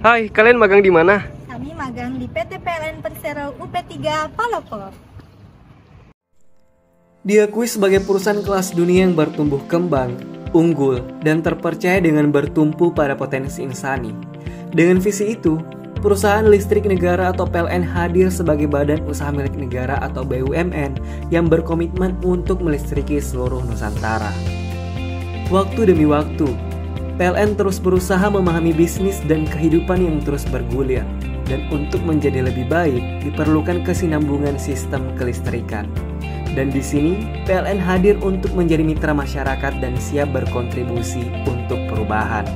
Hai, kalian magang di mana? Kami magang di PT PLN Persero UP3 Palopo. Diakui sebagai perusahaan kelas dunia yang bertumbuh kembang, unggul, dan terpercaya dengan bertumpu pada potensi insani. Dengan visi itu, perusahaan listrik negara atau PLN hadir sebagai badan usaha milik negara atau BUMN yang berkomitmen untuk melistriki seluruh Nusantara. Waktu demi waktu, PLN terus berusaha memahami bisnis dan kehidupan yang terus bergulir, dan untuk menjadi lebih baik diperlukan kesinambungan sistem kelistrikan. Dan di sini PLN hadir untuk menjadi mitra masyarakat dan siap berkontribusi untuk perubahan.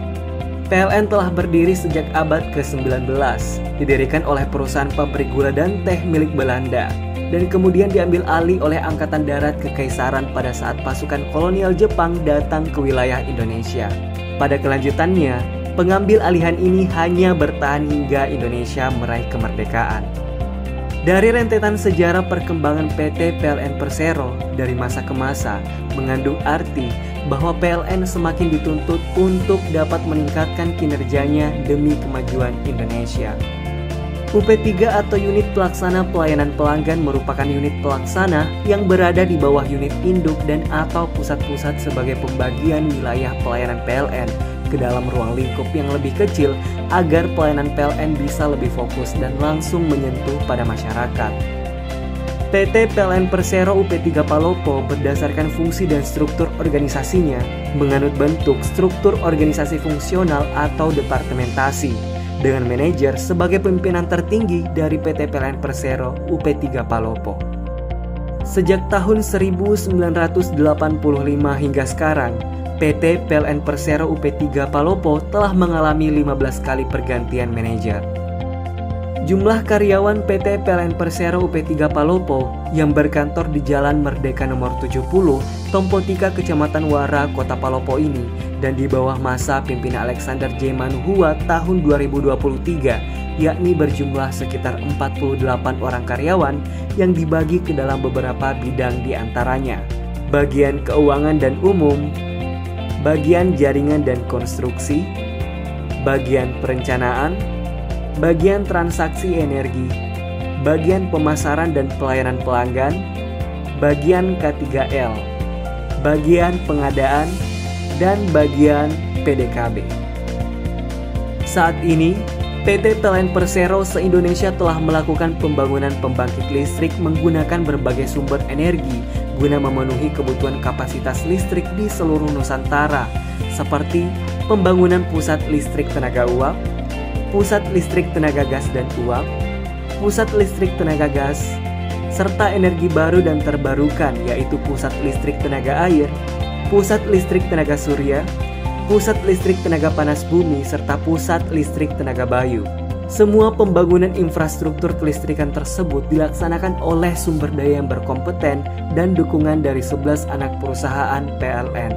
PLN telah berdiri sejak abad ke-19, didirikan oleh perusahaan pabrik gula dan teh milik Belanda, dan kemudian diambil alih oleh Angkatan Darat Kekaisaran pada saat pasukan kolonial Jepang datang ke wilayah Indonesia. Pada kelanjutannya, pengambil alihan ini hanya bertahan hingga Indonesia meraih kemerdekaan. Dari rentetan sejarah perkembangan PT PLN Persero dari masa ke masa mengandung arti bahwa PLN semakin dituntut untuk dapat meningkatkan kinerjanya demi kemajuan Indonesia. UP3 atau Unit Pelaksana Pelayanan Pelanggan merupakan unit pelaksana yang berada di bawah unit induk dan atau pusat-pusat sebagai pembagian wilayah pelayanan PLN ke dalam ruang lingkup yang lebih kecil agar pelayanan PLN bisa lebih fokus dan langsung menyentuh pada masyarakat. PT PLN Persero UP3 Palopo berdasarkan fungsi dan struktur organisasinya menganut bentuk struktur organisasi fungsional atau departementasi, dengan manajer sebagai pimpinan tertinggi dari PT PLN Persero UP3 Palopo. Sejak tahun 1985 hingga sekarang, PT PLN Persero UP3 Palopo telah mengalami 15 kali pergantian manajer. Jumlah karyawan PT PLN Persero UP3 Palopo yang berkantor di Jalan Merdeka nomor 70, Tompotika, Kecamatan Wara, Kota Palopo ini, dan di bawah masa pimpinan Alexander J. Manuhua tahun 2023, yakni berjumlah sekitar 48 orang karyawan yang dibagi ke dalam beberapa bidang diantaranya: bagian keuangan dan umum, bagian jaringan dan konstruksi, bagian perencanaan, bagian transaksi energi, bagian pemasaran dan pelayanan pelanggan, bagian K3L, bagian pengadaan, dan bagian PDKB. Saat ini, PT PLN Persero se-Indonesia telah melakukan pembangunan pembangkit listrik menggunakan berbagai sumber energi guna memenuhi kebutuhan kapasitas listrik di seluruh Nusantara, seperti pembangunan pusat listrik tenaga uap, pusat listrik tenaga gas dan uap, pusat listrik tenaga gas, serta energi baru dan terbarukan yaitu pusat listrik tenaga air, pusat listrik tenaga surya, pusat listrik tenaga panas bumi, serta pusat listrik tenaga bayu. Semua pembangunan infrastruktur kelistrikan tersebut dilaksanakan oleh sumber daya yang berkompeten dan dukungan dari 11 anak perusahaan PLN.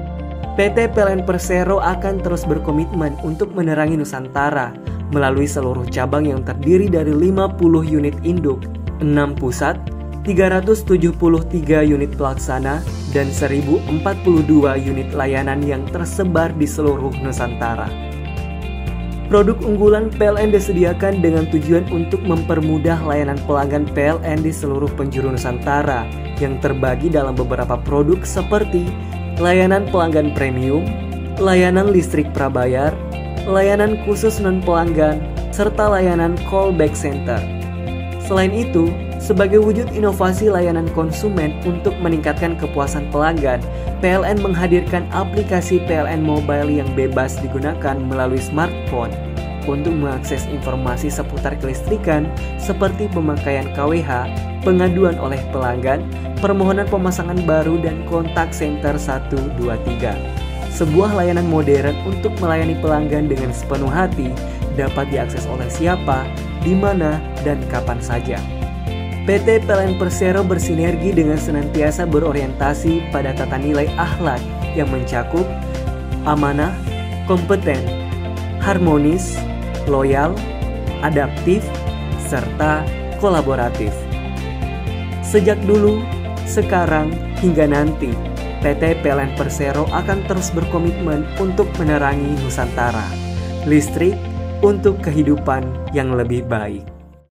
PT PLN Persero akan terus berkomitmen untuk menerangi Nusantara melalui seluruh cabang yang terdiri dari 50 unit induk, 6 pusat, 373 unit pelaksana, dan 1042 unit layanan yang tersebar di seluruh Nusantara. Produk unggulan PLN disediakan dengan tujuan untuk mempermudah layanan pelanggan PLN di seluruh penjuru Nusantara yang terbagi dalam beberapa produk seperti layanan pelanggan premium, layanan listrik prabayar, layanan khusus non-pelanggan, serta layanan callback center. Selain itu, sebagai wujud inovasi layanan konsumen untuk meningkatkan kepuasan pelanggan, PLN menghadirkan aplikasi PLN Mobile yang bebas digunakan melalui smartphone untuk mengakses informasi seputar kelistrikan seperti pemakaian KWH, pengaduan oleh pelanggan, permohonan pemasangan baru, dan kontak center 123. Sebuah layanan modern untuk melayani pelanggan dengan sepenuh hati dapat diakses oleh siapa, di mana, dan kapan saja. PT PLN Persero bersinergi dengan senantiasa berorientasi pada tata nilai akhlak yang mencakup amanah, kompeten, harmonis, loyal, adaptif, serta kolaboratif. Sejak dulu, sekarang, hingga nanti, PT PLN Persero akan terus berkomitmen untuk menerangi Nusantara. Listrik untuk kehidupan yang lebih baik.